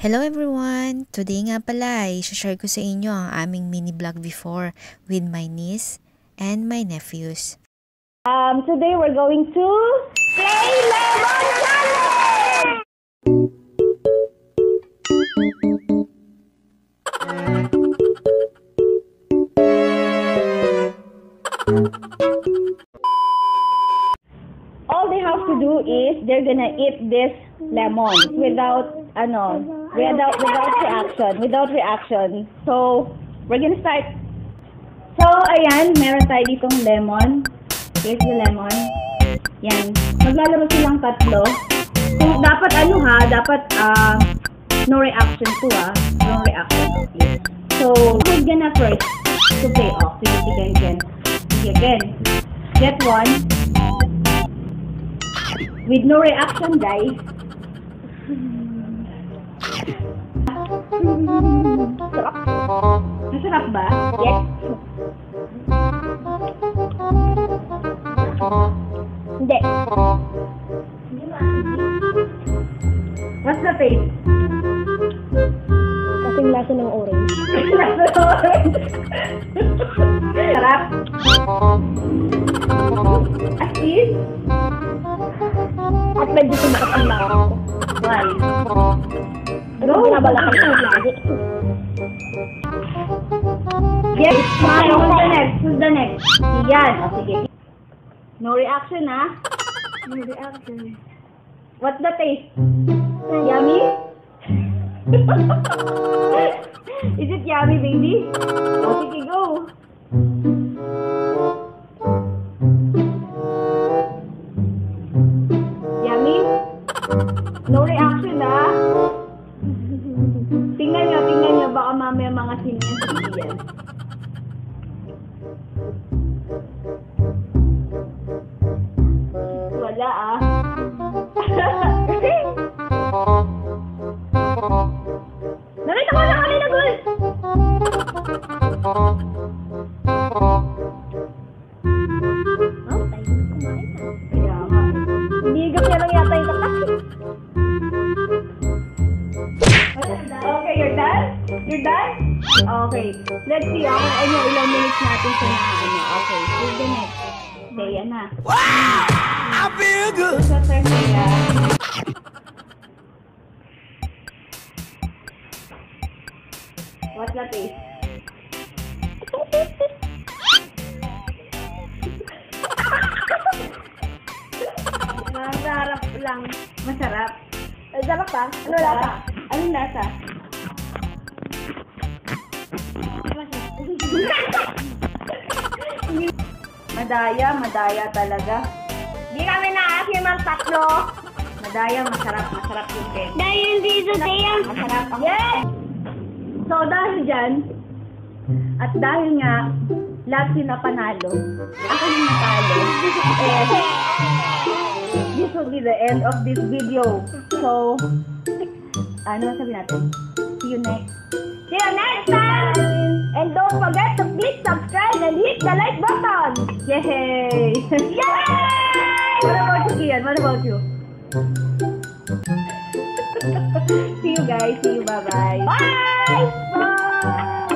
Hello everyone! Today nga pala, i-share ko sa inyo ang aming mini vlog before with my niece and my nephews. Today we're going to play Lemon Challenge! All they have to do is they're gonna eat this lemon without reaction. So, we're gonna start. So, ayan, meron tayo ditong lemon. Here's the lemon. Yan. Maglalaro silang tatlo. Kung dapat no reaction to no reaction. Okay. So, who's gonna first to play off? Sige, again. Get one. With no reaction, guys. Sarap. Masarap ba? Yes. Hindi. What's the taste? Kasing lasa ng orange. Sarap. As is? At medyo sumakat ang lasa ko. Why? Ano binabalakang ko lagi? Yes. Who's the next? Yan. O, sige. No reaction, ha? No reaction. What's the taste? Yummy? Is it yummy, baby? O, sige, go. Yummy? No reaction, ha? Tingnan nyo. Baka mamaya mga siniyan. Wala, Nakita ko na kanina, Gul! Oh, tayo na kumain na. Kaya nga. Hinigap niya lang yata yung katak. Okay, you're done? You're done? Okay. Let's see, ilang minutes natin sa Okay, who's the next? Daya na. Wow! I feel good! Sa turn niya. What's the taste? Masarap lang. Masarap. Masarap pa? Ano lasa? Anong lasa? Madaya talaga. Di kami naasim ang tatlo. Madaya, masarap yung cake. Dahil dito tayo. Masarap ang Yes! So, dahil dyan, at dahil nga, lahat sila panalo, ako yung natalo, this will be the end of this video. So, ano sabi natin? See you next. See you next time! And don't forget to please subscribe and hit the like button! Yay! Yay! What about you, Kian? What about you? See you guys. See you. Bye-bye. Bye! Bye!